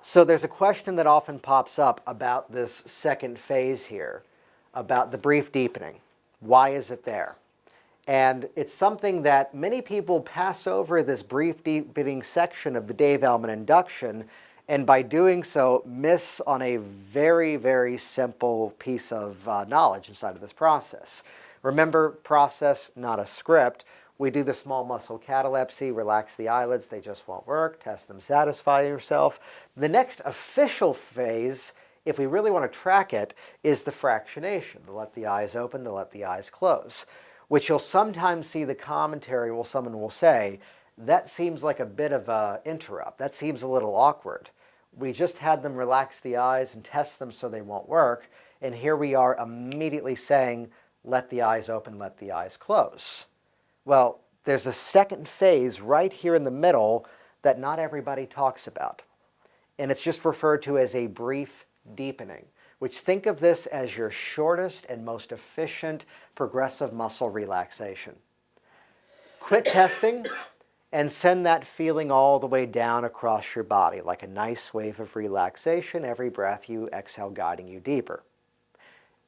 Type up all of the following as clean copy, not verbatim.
So there's a question that often pops up about this second phase here, about the brief deepening. Why is it there? And it's something that many people pass over, this brief deepening section of the Dave Elman Induction, and by doing so miss on a very, very simple piece of knowledge inside of this process. Remember, process, not a script. We do the small muscle catalepsy, relax the eyelids, they just won't work, test them, satisfy yourself. The next official phase, if we really want to track it, is the fractionation, to let the eyes open, to let the eyes close, which you'll sometimes see the commentary where someone will say, that seems like a bit of an interrupt, that seems a little awkward. We just had them relax the eyes and test them so they won't work, and here we are immediately saying, let the eyes open, let the eyes close. Well, there's a second phase right here in the middle that not everybody talks about. And it's just referred to as a brief deepening, which think of this as your shortest and most efficient progressive muscle relaxation. Quit testing and send that feeling all the way down across your body like a nice wave of relaxation, every breath you exhale guiding you deeper.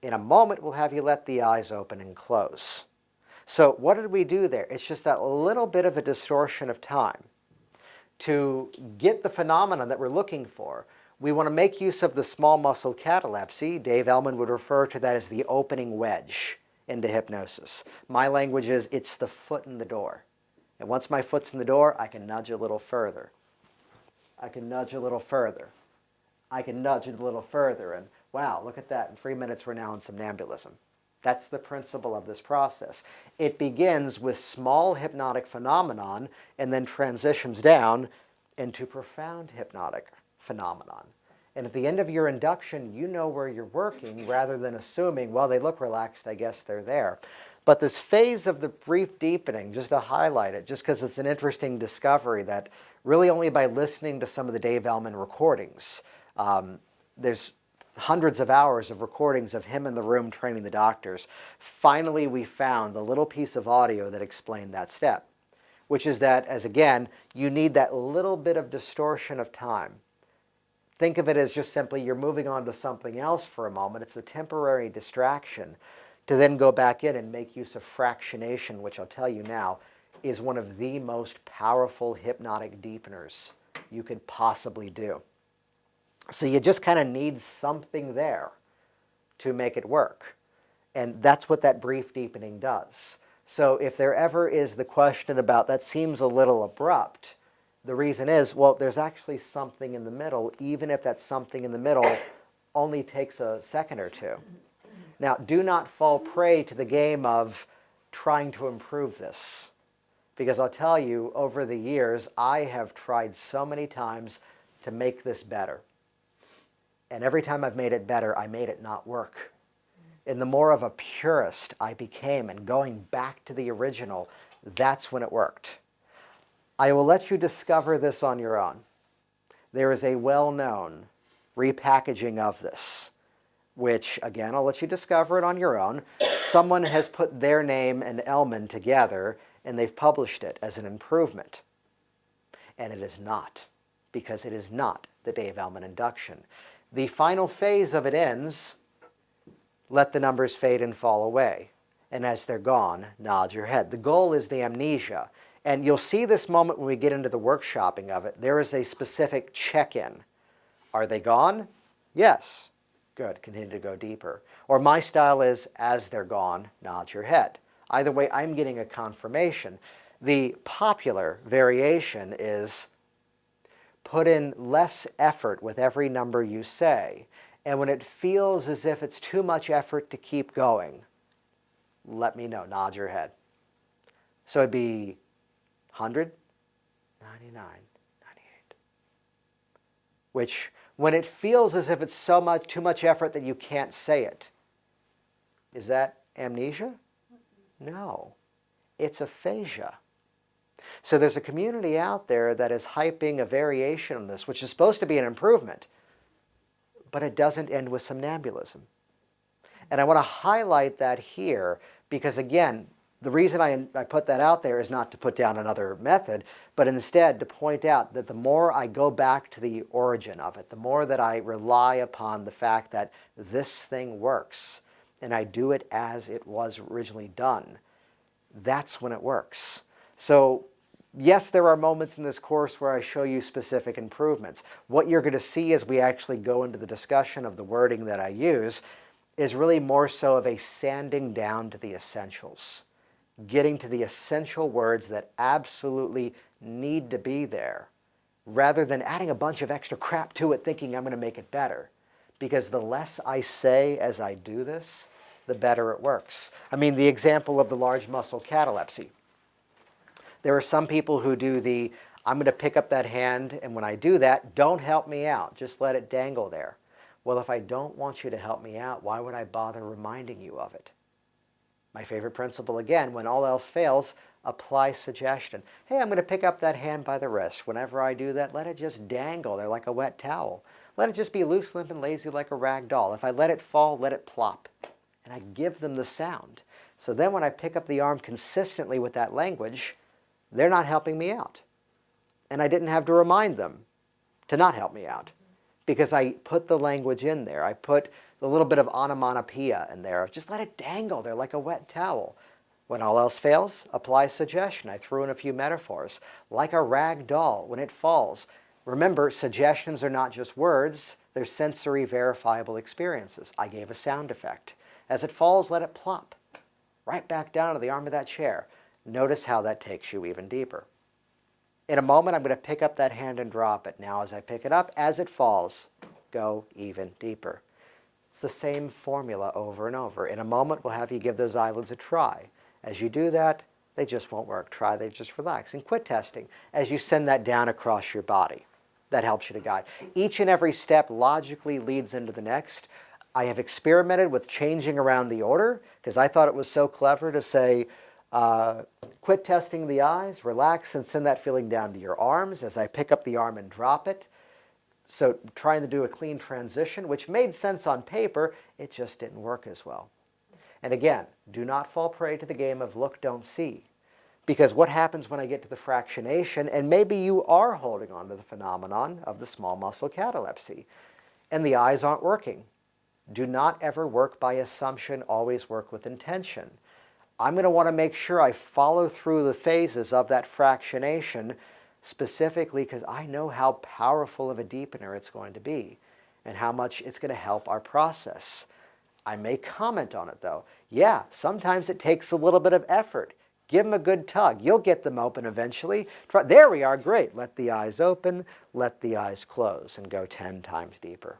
In a moment, we'll have you let the eyes open and close. So what did we do there? It's just that little bit of a distortion of time. To get the phenomenon that we're looking for, we want to make use of the small muscle catalepsy. Dave Elman would refer to that as the opening wedge into hypnosis. My language is, it's the foot in the door. And once my foot's in the door, I can nudge a little further. I can nudge a little further. I can nudge it a little further. And wow, look at that. In 3 minutes, we're now in somnambulism. That's the principle of this process. It begins with small hypnotic phenomenon and then transitions down into profound hypnotic phenomenon. And at the end of your induction, you know where you're working rather than assuming, well, they look relaxed, I guess they're there. But this phase of the brief deepening, just to highlight it, just because it's an interesting discovery that really only by listening to some of the Dave Elman recordings, there's hundreds of hours of recordings of him in the room training the doctors. Finally, we found the little piece of audio that explained that step, which is that, as again, you need that little bit of distortion of time. Think of it as just simply you're moving on to something else for a moment. It's a temporary distraction to then go back in and make use of fractionation, which I'll tell you now is one of the most powerful hypnotic deepeners you could possibly do. So you just kind of need something there to make it work. And that's what that brief deepening does. So if there ever is the question about that seems a little abrupt, the reason is, well, there's actually something in the middle, even if that something in the middle only takes a second or two. Now, do not fall prey to the game of trying to improve this. Because I'll tell you, over the years, I have tried so many times to make this better. And every time I've made it better, I made it not work. And the more of a purist I became and going back to the original, that's when it worked. I will let you discover this on your own. There is a well-known repackaging of this, which, again, I'll let you discover it on your own. Someone has put their name and Elman together, and they've published it as an improvement. And it is not, because it is not the Dave Elman Induction. The final phase of it ends, let the numbers fade and fall away. And as they're gone, nod your head. The goal is the amnesia. And you'll see this moment when we get into the workshopping of it. There is a specific check-in. Are they gone? Yes. Good. Continue to go deeper. Or my style is, as they're gone, nod your head. Either way, I'm getting a confirmation. The popular variation is put in less effort with every number you say. And when it feels as if it's too much effort to keep going, let me know. Nod your head. So it'd be 100, 99, 98. Which, when it feels as if it's too much effort that you can't say it, is that amnesia? No. It's aphasia. So there's a community out there that is hyping a variation on this, which is supposed to be an improvement, but it doesn't end with somnambulism. And I want to highlight that here because, again, The reason I put that out there is not to put down another method, but instead to point out that the more I go back to the origin of it, the more that I rely upon the fact that this thing works, and I do it as it was originally done, that's when it works. So yes, there are moments in this course where I show you specific improvements. What you're going to see as we actually go into the discussion of the wording that I use is really more so of a sanding down to the essentials, getting to the essential words that absolutely need to be there, rather than adding a bunch of extra crap to it thinking I'm going to make it better. Because the less I say as I do this, the better it works. I mean, the example of the large muscle catalepsy. There are some people who do the, I'm going to pick up that hand, and when I do that, don't help me out. Just let it dangle there. Well, if I don't want you to help me out, why would I bother reminding you of it? My favorite principle, again, when all else fails, apply suggestion. Hey, I'm going to pick up that hand by the wrist. Whenever I do that, let it just dangle there like a wet towel. Let it just be loose, limp, and lazy like a rag doll. If I let it fall, let it plop. And I give them the sound. So then when I pick up the arm consistently with that language, they're not helping me out. And I didn't have to remind them to not help me out, because I put the language in there. I put a little bit of onomatopoeia in there. Just let it dangle there like a wet towel. When all else fails, apply suggestion. I threw in a few metaphors. Like a rag doll, when it falls. Remember, suggestions are not just words. They're sensory verifiable experiences. I gave a sound effect. As it falls, let it plop right back down to the arm of that chair. Notice how that takes you even deeper. In a moment, I'm going to pick up that hand and drop it. Now, as I pick it up, as it falls, go even deeper. It's the same formula over and over. In a moment, we'll have you give those eyelids a try. As you do that, they just won't work. Try, they just relax. And quit testing as you send that down across your body. That helps you to guide. Each and every step logically leads into the next. I have experimented with changing around the order because I thought it was so clever to say, quit testing the eyes, relax, and send that feeling down to your arms as I pick up the arm and drop it. So trying to do a clean transition, which made sense on paper, it just didn't work as well. And again, do not fall prey to the game of look, don't see. Because what happens when I get to the fractionation, and maybe you are holding on to the phenomenon of the small muscle catalepsy, and the eyes aren't working. Do not ever work by assumption, always work with intention. I'm going to want to make sure I follow through the phases of that fractionation specifically because I know how powerful of a deepener it's going to be and how much it's going to help our process. I may comment on it though. Yeah, sometimes it takes a little bit of effort. Give them a good tug. You'll get them open eventually. There we are, great. Let the eyes open, let the eyes close, and go 10 times deeper.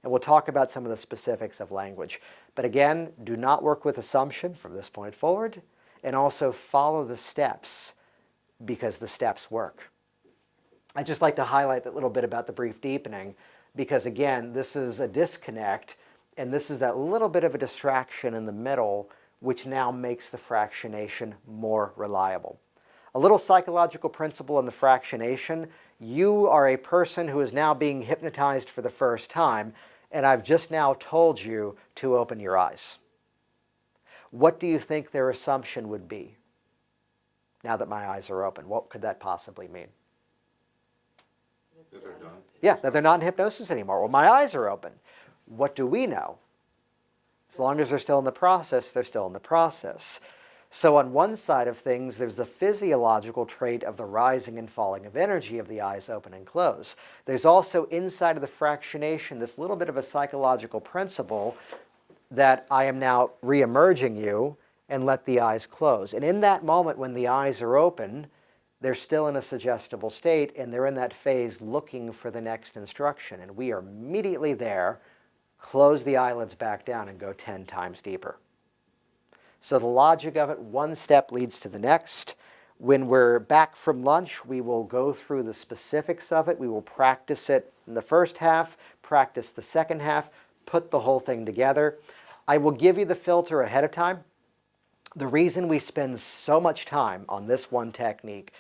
And we'll talk about some of the specifics of language. But again, do not work with assumption from this point forward, and also follow the steps because the steps work. I'd just like to highlight that little bit about the brief deepening because again, this is a disconnect and this is that little bit of a distraction in the middle which now makes the fractionation more reliable. A little psychological principle in the fractionation. You are a person who is now being hypnotized for the first time, and I've just now told you to open your eyes. What do you think their assumption would be now that my eyes are open? What could that possibly mean? That they're done. Yeah, that they're not in hypnosis anymore. Well, my eyes are open. What do we know? As long as they're still in the process, they're still in the process. So on one side of things, there's the physiological trait of the rising and falling of energy of the eyes open and close. There's also inside of the fractionation this little bit of a psychological principle that I am now re-emerging you and let the eyes close. And in that moment when the eyes are open, they're still in a suggestible state and they're in that phase looking for the next instruction. And we are immediately there, close the eyelids back down and go 10 times deeper. So the logic of it, one step leads to the next. When we're back from lunch, we will go through the specifics of it. We will practice it in the first half, practice the second half, put the whole thing together. I will give you the filter ahead of time. The reason we spend so much time on this one technique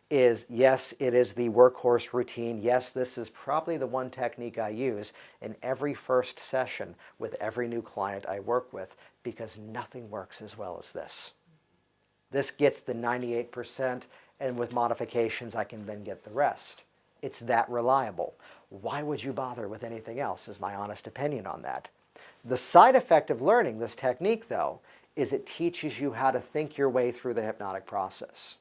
is, yes, it is the workhorse routine. Yes, this is probably the one technique I use in every first session with every new client I work with because nothing works as well as this. This gets the 98%, and with modifications, I can then get the rest. It's that reliable. Why would you bother with anything else, is my honest opinion on that. The side effect of learning this technique, though, is it teaches you how to think your way through the hypnotic process.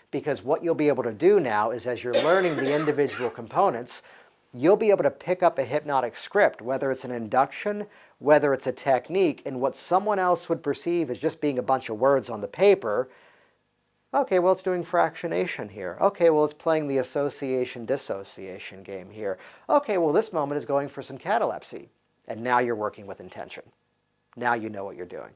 Because what you'll be able to do now is, as you're learning the individual components, you'll be able to pick up a hypnotic script, whether it's an induction, whether it's a technique, and what someone else would perceive as just being a bunch of words on the paper. Okay, well, it's doing fractionation here. Okay, well, it's playing the association-dissociation game here. Okay, well, this moment is going for some catalepsy. And now you're working with intention. Now you know what you're doing.